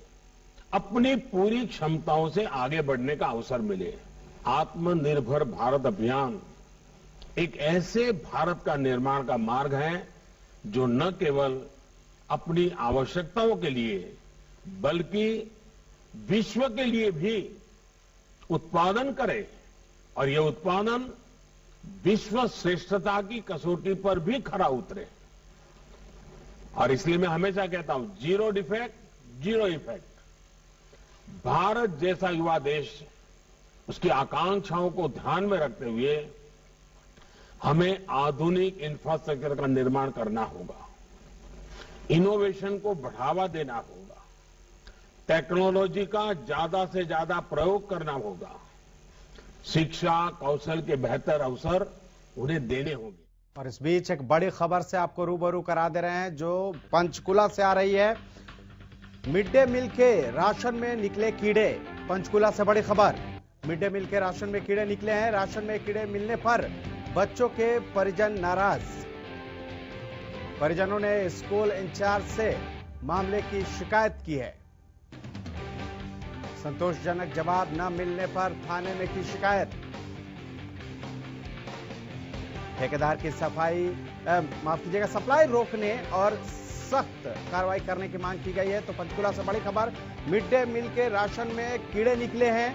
Speaker 6: अपनी पूरी क्षमताओं से आगे बढ़ने का अवसर मिले। आत्मनिर्भर भारत अभियान एक ऐसे भारत का निर्माण का मार्ग है जो न केवल अपनी आवश्यकताओं के लिए बल्कि विश्व के लिए भी उत्पादन करे और ये उत्पादन विश्व श्रेष्ठता की कसौटी पर भी खरा उतरे। और इसलिए मैं हमेशा कहता हूं, zero defect, zero effect. Bharat जैसा युवा देश, उसकी आकांक्षाओं को ध्यान में रखते हुए हमें आधुनिक इंफ्रास्ट्रक्चर का निर्माण करना होगा, इनोवेशन को बढ़ावा देना होगा, टेक्नोलॉजी का ज्यादा से ज्यादा प्रयोग करना होगा, शिक्षा कौशल के बेहतर अवसर उन्हें देने होंगे।
Speaker 4: और इस बीच एक बड़ी खबर से आपको रूबरू करा दे रहे हैं जो पंचकुला से आ रही है। मिड डे मील के राशन में निकले कीड़े। पंचकुला से बड़ी खबर, मिड डे मील के राशन में कीड़े निकले हैं। राशन में कीड़े मिलने पर बच्चों के परिजन नाराज। परिजनों ने स्कूल इंचार्ज से मामले की शिकायत की है। संतोषजनक जवाब न मिलने पर थाने में की शिकायत। ठेकेदार की सप्लाई रोकने और सख्त कार्रवाई करने की मांग की गई है। तो पंचकुला से बड़ी खबर, मिड डे मील के राशन में कीड़े निकले हैं,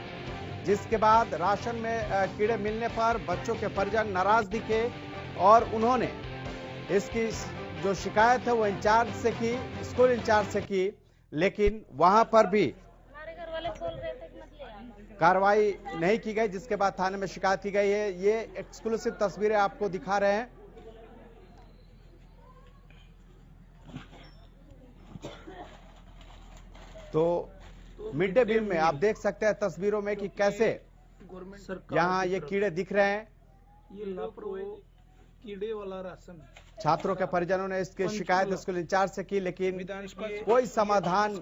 Speaker 4: जिसके बाद राशन में कीड़े मिलने पर बच्चों के परिजन नाराज दिखे और उन्होंने इसकी जो शिकायत है वो इंचार्ज से की, स्कूल इंचार्ज से की, लेकिन वहां पर भी कार्रवाई नहीं की गई, जिसके बाद थाने में शिकायत की गई है। ये एक्सक्लूसिव तस्वीरें आपको दिखा रहे हैं। तो मिड डे मील में आप देख सकते हैं तस्वीरों में कि कैसे यहाँ ये कीड़े दिख रहे हैं।
Speaker 7: ये कीड़े वाला राशन।
Speaker 4: छात्रों के परिजनों ने इसकी शिकायत स्कूल इंचार्ज से की, लेकिन कोई समाधान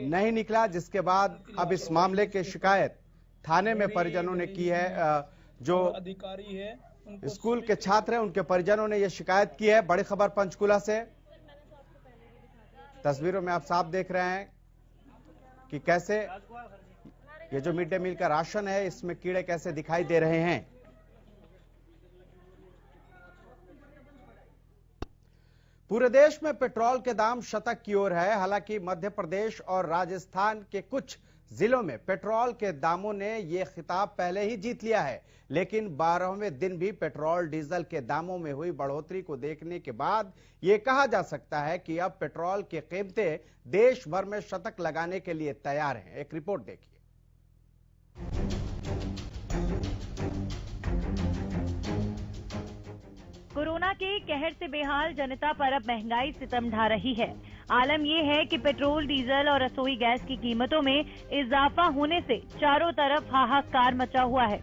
Speaker 4: नहीं निकला, जिसके बाद अब इस मामले की शिकायत थाने में परिजनों ने की है। जो
Speaker 7: अधिकारी है,
Speaker 4: स्कूल के छात्र हैं, उनके परिजनों ने यह शिकायत की है। बड़ी खबर पंचकुला से, तस्वीरों में आप साफ देख रहे हैं कि कैसे ये जो मिड डे मील का राशन है, इसमें कीड़े कैसे दिखाई दे रहे हैं। पूरे देश में पेट्रोल के दाम शतक की ओर है। हालांकि मध्य प्रदेश और राजस्थान के कुछ जिलों में पेट्रोल के दामों ने यह खिताब पहले ही जीत लिया है, लेकिन 12वें दिन भी पेट्रोल डीजल के दामों में हुई बढ़ोतरी को देखने के बाद यह कहा जा सकता है कि अब पेट्रोल की कीमतें देश भर में शतक लगाने के लिए तैयार हैं। एक रिपोर्ट देखिए।
Speaker 8: कोरोना के कहर से बेहाल जनता पर अब महंगाई सितम ढा रही है। आलम यह है कि पेट्रोल, डीजल और रसोई गैस की कीमतों में इजाफा होने से चारों तरफ हाहाकार मचा हुआ है।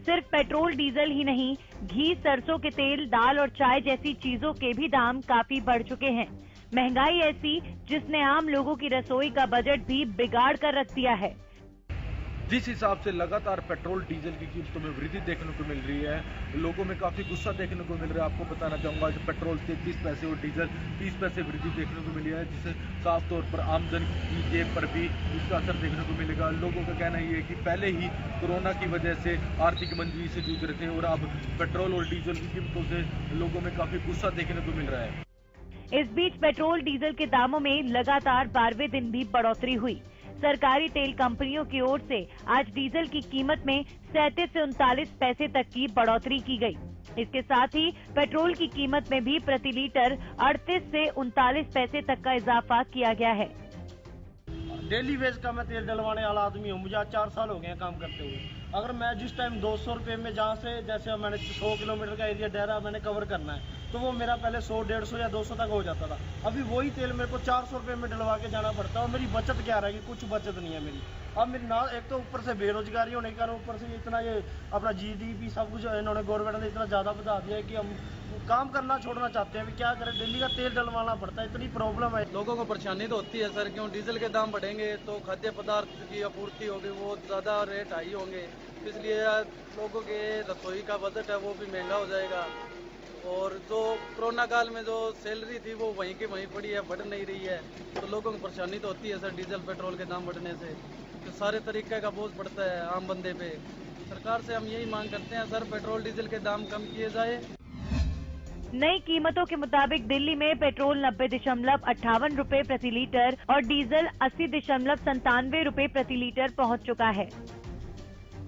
Speaker 8: सिर्फ पेट्रोल डीजल ही नहीं, घी, सरसों के तेल, दाल और चाय जैसी चीजों के भी दाम काफी बढ़ चुके हैं। महंगाई ऐसी जिसने आम लोगों की रसोई का बजट भी बिगाड़ कर रख दिया है।
Speaker 9: जिस हिसाब से लगातार पेट्रोल डीजल की कीमतों में वृद्धि देखने को मिल रही है, लोगों में काफी गुस्सा देखने को मिल रहा है। आपको बताना चाहूंगा कि पेट्रोल 33 पैसे और डीजल 30 पैसे वृद्धि देखने को मिली है, जिससे साफ तौर पर आमजन की जेब पर भी इसका असर देखने को मिलेगा। लोगों का कहना ये है कि पहले ही कोरोना की वजह से आर्थिक मंदी से जूझ रहे थे और अब पेट्रोल और डीजल की कीमतों से लोगों में काफी गुस्सा देखने को मिल रहा है।
Speaker 8: इस बीच पेट्रोल डीजल के दामों में लगातार 12वें दिन भी बढ़ोतरी हुई। सरकारी तेल कंपनियों की ओर से आज डीजल की कीमत में 37 से 39 पैसे तक की बढ़ोतरी की गई। इसके साथ ही पेट्रोल की कीमत में भी प्रति लीटर 38 से 39 पैसे तक का इजाफा किया गया है।
Speaker 7: डेली वेज का मैं तेल डलवाने वाला आदमी हूँ। मुझे आज 4 साल हो गए हैं काम करते हुए। अगर मैं जिस टाइम 200 रुपये में, जहाँ से जैसे मैंने 100 किलोमीटर का एरिया डेरा मैंने कवर करना है, तो वो मेरा पहले 100, 150 या 200 तक हो जाता था। अभी वही तेल मेरे को 400 रुपये में डलवा के जाना पड़ता है और मेरी बचत क्या रहेगी? कुछ बचत नहीं है मेरी। अब मेरी ना, एक तो ऊपर से बेरोजगारी होने के कारण, ऊपर से इतना ये अपना GDP सब कुछ इन्होंने गवर्नमेंट ने इतना ज़्यादा बढ़ा दिया है कि हम काम करना छोड़ना चाहते हैं। अभी क्या करें, दिल्ली का तेल डलवाना पड़ता है, इतनी प्रॉब्लम है।
Speaker 10: लोगों को परेशानी तो होती है सर, क्यों डीजल के दाम बढ़ेंगे तो खाद्य पदार्थ की आपूर्ति होगी, वो ज़्यादा रेट हाई होंगे, इसलिए लोगों के रसोई का बजट है वो भी महंगा हो जाएगा। और जो कोरोना काल में जो सैलरी थी वो वहीं की वहीं पड़ी है, बढ़ नहीं रही है, तो लोगों को परेशानी तो होती है सर। डीजल पेट्रोल के दाम बढ़ने से तो सारे तरीके का बोझ पड़ता है आम बंदे पे। सरकार से हम यही मांग करते हैं सर, पेट्रोल डीजल के दाम कम किए जाए।
Speaker 8: नई कीमतों के मुताबिक दिल्ली में पेट्रोल 90.58 रुपए प्रति लीटर और डीजल 80.97 रुपए प्रति लीटर पहुंच चुका है।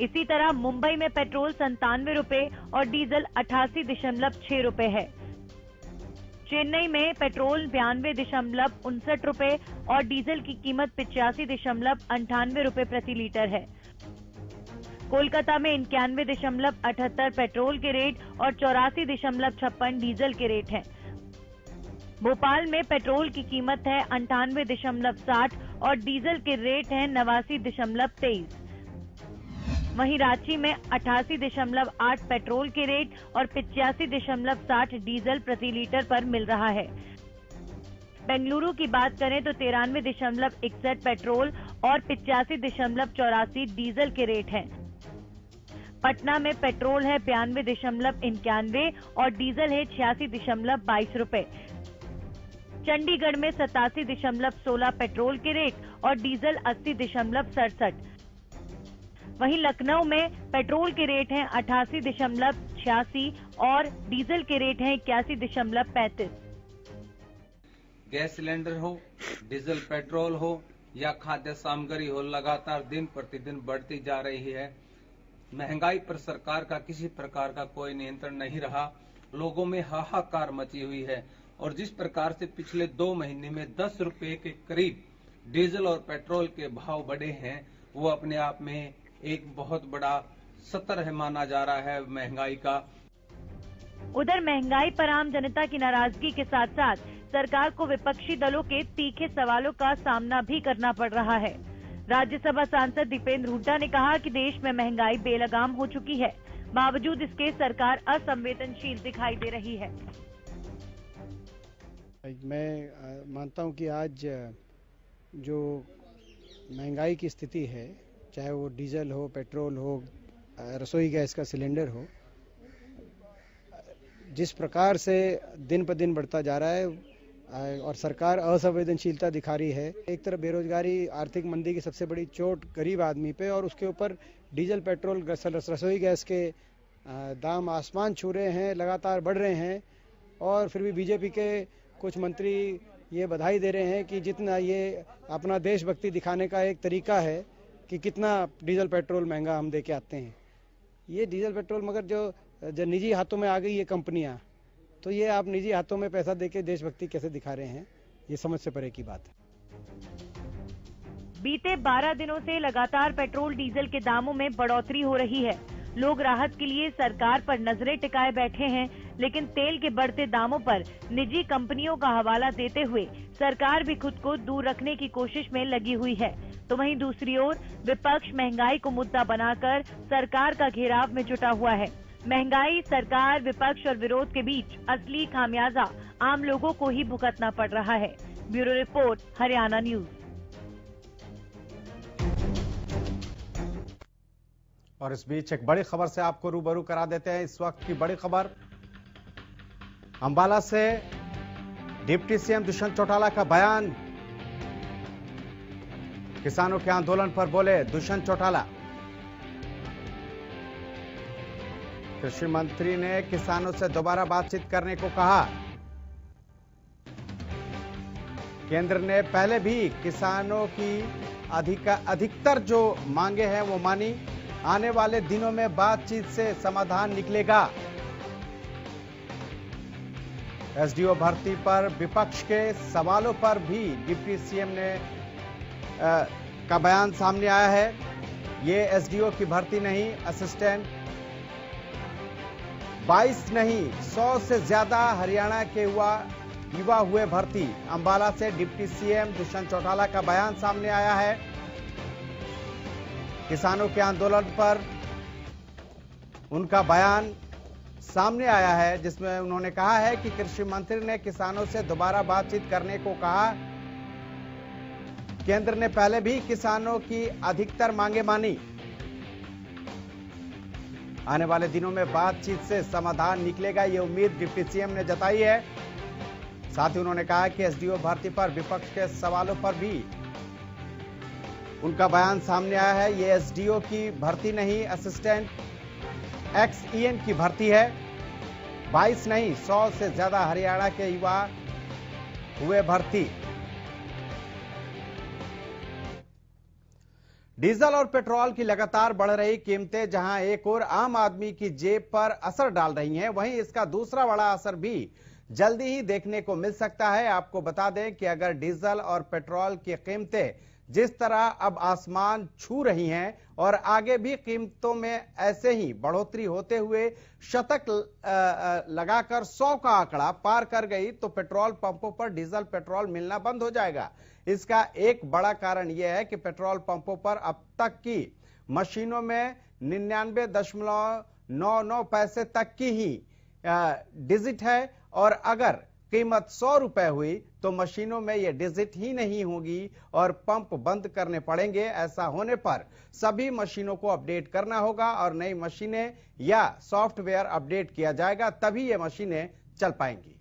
Speaker 8: इसी तरह मुंबई में पेट्रोल 97 रुपए और डीजल 88.6 रुपए है। चेन्नई में पेट्रोल 92.59 रुपए और डीजल की कीमत 85.98 रुपए प्रति लीटर है। कोलकाता में 91.78 पेट्रोल के रेट और 84.56 डीजल के रेट हैं। भोपाल में पेट्रोल की कीमत है 98.60 और डीजल के रेट हैं 89.23। वहीं रांची में 88.8 पेट्रोल के रेट और 85.60 डीजल प्रति लीटर पर मिल रहा है। बेंगलुरु की बात करें तो 93.61 पेट्रोल और 85.84 डीजल के रेट हैं। पटना में पेट्रोल है 92.91 और डीजल है 86.22 रुपए। चंडीगढ़ में 87.16 पेट्रोल के रेट और डीजल 80.67। वहीं लखनऊ में पेट्रोल के रेट हैं 88.86 और डीजल के रेट हैं 81.35।
Speaker 11: गैस सिलेंडर हो, डीजल पेट्रोल हो या खाद्य सामग्री हो, लगातार दिन प्रतिदिन बढ़ती जा रही है। महंगाई पर सरकार का किसी प्रकार का कोई नियंत्रण नहीं रहा। लोगों में हाहाकार मची हुई है और जिस प्रकार से पिछले 2 महीने में 10 रुपए के करीब डीजल और पेट्रोल के भाव बढ़े हैं, वो अपने आप में एक बहुत बड़ा सतर है माना जा रहा है महंगाई का।
Speaker 8: उधर महंगाई पर आम जनता की नाराजगी के साथ साथ सरकार को विपक्षी दलों के तीखे सवालों का सामना भी करना पड़ रहा है। राज्यसभा सांसद दीपेंद्र हुड्डा ने कहा कि देश में महंगाई बेलगाम हो चुकी है, बावजूद इसके सरकार असंवेदनशील दिखाई दे रही है।
Speaker 12: मैं मानता हूं कि आज जो महंगाई की स्थिति है, चाहे वो डीजल हो, पेट्रोल हो, रसोई गैस का सिलेंडर हो, जिस प्रकार से दिन पर दिन बढ़ता जा रहा है और सरकार असंवेदनशीलता दिखा रही है। एक तरफ बेरोजगारी, आर्थिक मंदी की सबसे बड़ी चोट गरीब आदमी पे, और उसके ऊपर डीजल, पेट्रोल, रसोई गैस के दाम आसमान छू रहे हैं, लगातार बढ़ रहे हैं। और फिर भी बीजेपी के कुछ मंत्री ये बधाई दे रहे हैं कि जितना ये अपना देशभक्ति दिखाने का एक तरीका है कि कितना डीजल पेट्रोल महंगा हम दे के आते हैं। ये डीजल पेट्रोल मगर जो निजी हाथों में आ गई ये कंपनियां, तो ये आप निजी हाथों में पैसा देके देशभक्ति कैसे दिखा रहे हैं, ये समझ से परे की बात है।
Speaker 8: बीते 12 दिनों से लगातार पेट्रोल डीजल के दामों में बढ़ोतरी हो रही है। लोग राहत के लिए सरकार पर नजरें टिकाए बैठे हैं, लेकिन तेल के बढ़ते दामों पर निजी कंपनियों का हवाला देते हुए सरकार भी खुद को दूर रखने की कोशिश में लगी हुई है। तो वहीं दूसरी ओर विपक्ष महंगाई को मुद्दा बनाकर सरकार का घेराव में जुटा हुआ है। महंगाई, सरकार, विपक्ष और विरोध के बीच असली खामियाजा आम लोगों को ही भुगतना पड़ रहा है। Bureau report, Haryana news.
Speaker 4: और इस बीच एक बड़ी खबर से आपको रूबरू करा देते हैं। इस वक्त की बड़ी खबर अंबाला से डिप्टी सीएम दुष्यंत चौटाला का बयान। किसानों के आंदोलन पर बोले दुष्यंत चौटाला। कृषि मंत्री ने किसानों से दोबारा बातचीत करने को कहा। केंद्र ने पहले भी किसानों की अधिकतर जो मांगे हैं वो मानी। आने वाले दिनों में बातचीत से समाधान निकलेगा। एसडीओ भर्ती पर विपक्ष के सवालों पर भी डिप्टी सीएम ने का बयान सामने आया है। ये एसडीओ की भर्ती नहीं, असिस्टेंट 22 नहीं 100 से ज्यादा हरियाणा के युवा हुए भर्ती। अंबाला से डिप्टी सीएम दुष्यंत चौटाला का बयान सामने आया है। किसानों के आंदोलन पर उनका बयान सामने आया है, जिसमें उन्होंने कहा है कि कृषि मंत्री ने किसानों से दोबारा बातचीत करने को कहा। केंद्र ने पहले भी किसानों की अधिकतर मांगे मानी। आने वाले दिनों में बातचीत से समाधान निकलेगा, ये उम्मीद डिप्टी सीएम ने जताई है। साथ ही उन्होंने कहा कि एसडीओ भर्ती पर विपक्ष के सवालों पर भी उनका बयान सामने आया है। ये एसडीओ की भर्ती नहीं, असिस्टेंट एक्सईएन की भर्ती है। 22 नहीं 100 से ज्यादा हरियाणा के युवा हुए भर्ती। डीजल और पेट्रोल की लगातार बढ़ रही कीमतें जहां एक और आम आदमी की जेब पर असर डाल रही हैं, वहीं इसका दूसरा बड़ा असर भी जल्दी ही देखने को मिल सकता है। आपको बता दें कि अगर डीजल और पेट्रोल की कीमतें जिस तरह अब आसमान छू रही हैं और आगे भी कीमतों में ऐसे ही बढ़ोतरी होते हुए शतक लगाकर 100 का आंकड़ा पार कर गई तो पेट्रोल पंपों पर डीजल पेट्रोल मिलना बंद हो जाएगा। इसका एक बड़ा कारण यह है कि पेट्रोल पंपों पर अब तक की मशीनों में 99.99 पैसे तक की ही डिजिट है, और अगर कीमत 100 रुपए हुई तो मशीनों में यह डिजिट ही नहीं होगी और पंप बंद करने पड़ेंगे। ऐसा होने पर सभी मशीनों को अपडेट करना होगा और नई मशीनें या सॉफ्टवेयर अपडेट किया जाएगा, तभी ये मशीनें चल पाएंगी।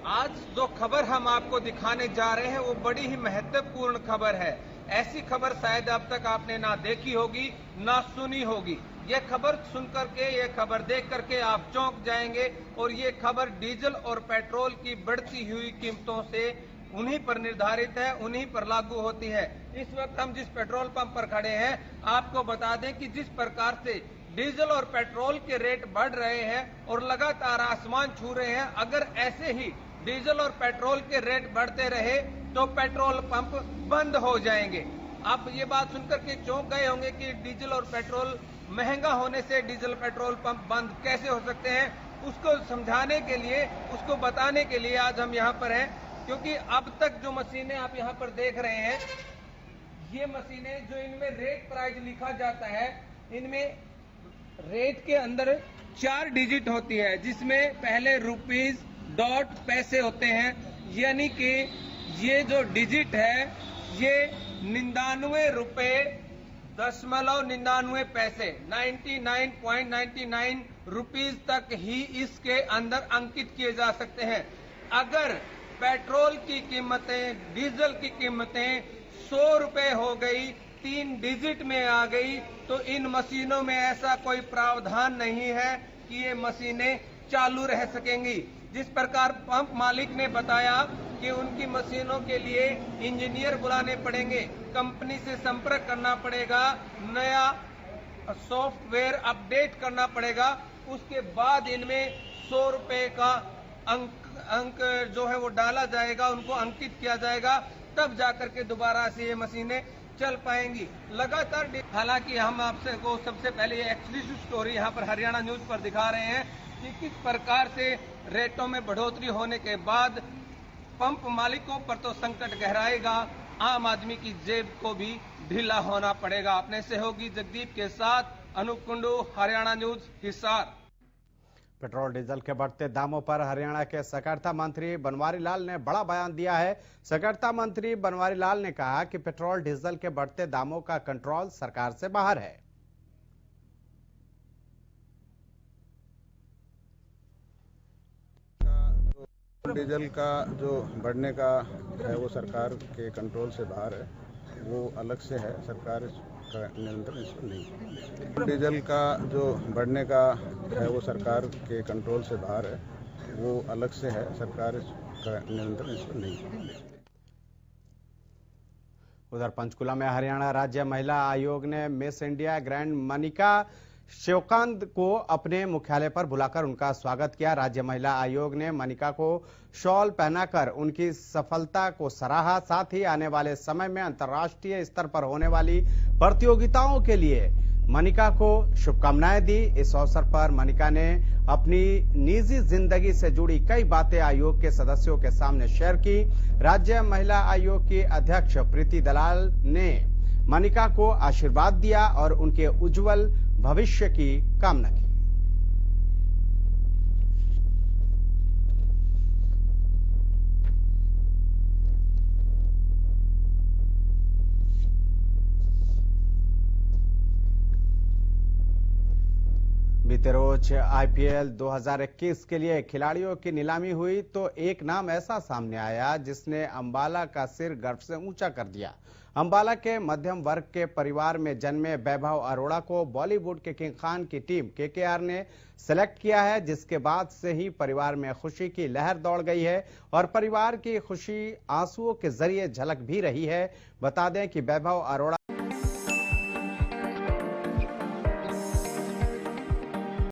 Speaker 11: आज जो खबर हम आपको दिखाने जा रहे हैं वो बड़ी ही महत्वपूर्ण खबर है। ऐसी खबर शायद अब तक आपने ना देखी होगी ना सुनी होगी। ये खबर सुनकर के, ये खबर देख करके आप चौंक जाएंगे और ये खबर डीजल और पेट्रोल की बढ़ती हुई कीमतों से उन्हीं पर निर्धारित है, उन्हीं पर लागू होती है। इस वक्त हम जिस पेट्रोल पंप पर खड़े हैं, आपको बता दें कि जिस प्रकार से डीजल और पेट्रोल के रेट बढ़ रहे हैं और लगातार आसमान छू रहे हैं, अगर ऐसे ही डीजल और पेट्रोल के रेट बढ़ते रहे तो पेट्रोल पंप बंद हो जाएंगे। आप ये बात सुनकर के चौंक गए होंगे कि डीजल और पेट्रोल महंगा होने से डीजल पेट्रोल पंप बंद कैसे हो सकते हैं। उसको समझाने के लिए, उसको बताने के लिए आज हम यहाँ पर हैं, क्योंकि अब तक जो मशीनें आप यहाँ पर देख रहे हैं, ये मशीनें जो इनमें रेट प्राइस लिखा जाता है, इनमें रेट के अंदर 4 डिजिट होती है, जिसमें पहले रुपीस डॉट पैसे होते हैं। यानी कि ये जो डिजिट है ये 99 रुपए 99 पैसे 99.99 रुपीस तक ही इसके अंदर अंकित किए जा सकते हैं। अगर पेट्रोल की कीमतें, डीजल की कीमतें 100 रुपए हो गई, 3 डिजिट में आ गई, तो इन मशीनों में ऐसा कोई प्रावधान नहीं है कि ये मशीनें चालू रह सकेंगी। जिस प्रकार पंप मालिक ने बताया कि उनकी मशीनों के लिए इंजीनियर बुलाने पड़ेंगे, कंपनी से संपर्क करना पड़ेगा, नया सॉफ्टवेयर अपडेट करना पड़ेगा, उसके बाद इनमें 100 रुपए का अंक जो है वो डाला जाएगा, उनको अंकित किया जाएगा, तब जाकर के दोबारा से ये मशीनें चल पाएंगी। लगातार हालांकि हम आपसे को सबसे पहले ये एक्सक्लूसिव स्टोरी यहाँ पर हरियाणा न्यूज पर दिखा रहे हैं कि किस प्रकार से रेटों में बढ़ोतरी होने के बाद पंप मालिकों पर तो संकट गहराएगा, आम आदमी की जेब को भी ढीला होना पड़ेगा। अपने सहयोगी जगदीप के साथ Anoop Kundu, Haryana news, Hisar.
Speaker 4: Petrol diesel के बढ़ते दामों पर हरियाणा के सहकारिता मंत्री बनवारी लाल ने बड़ा बयान दिया है। सहकारिता मंत्री बनवारी लाल ने कहा कि पेट्रोल डीजल के बढ़ते दामों का कंट्रोल सरकार से बाहर है।
Speaker 13: डीजल का जो बढ़ने का है वो सरकार के कंट्रोल से बाहर है, वो अलग से है, सरकार का नियंत्रण इसमें नहीं। डीजल का जो बढ़ने का है वो सरकार के कंट्रोल से बाहर है, वो अलग से है, सरकार का नियंत्रण इसमें नहीं।
Speaker 4: उधर पंचकुला में हरियाणा राज्य महिला आयोग ने miss India grand Manika Shivkant को अपने मुख्यालय पर बुलाकर उनका स्वागत किया। राज्य महिला आयोग ने मनिका को शॉल पहनाकर उनकी सफलता को सराहा, साथ ही आने वाले समय में अंतर्राष्ट्रीय स्तर पर होने वाली प्रतियोगिताओं के लिए मनिका को शुभकामनाएं दी। इस अवसर पर मनिका ने अपनी निजी जिंदगी से जुड़ी कई बातें आयोग के सदस्यों के सामने शेयर की। राज्य महिला आयोग की अध्यक्ष प्रीति दलाल ने मनिका को आशीर्वाद दिया और उनके उज्जवल भविष्य की कामना की। बीते रोज आईपीएल 2021 के लिए खिलाड़ियों की नीलामी हुई तो एक नाम ऐसा सामने आया जिसने अंबाला का सिर गर्व से ऊंचा कर दिया। अंबाला के मध्यम वर्ग के परिवार में जन्मे वैभव अरोड़ा को बॉलीवुड के किंग खान की टीम केकेआर ने सेलेक्ट किया है, जिसके बाद से ही परिवार में खुशी की लहर दौड़ गई है और परिवार की खुशी आंसुओं के जरिए झलक भी रही है। बता दें कि वैभव अरोड़ा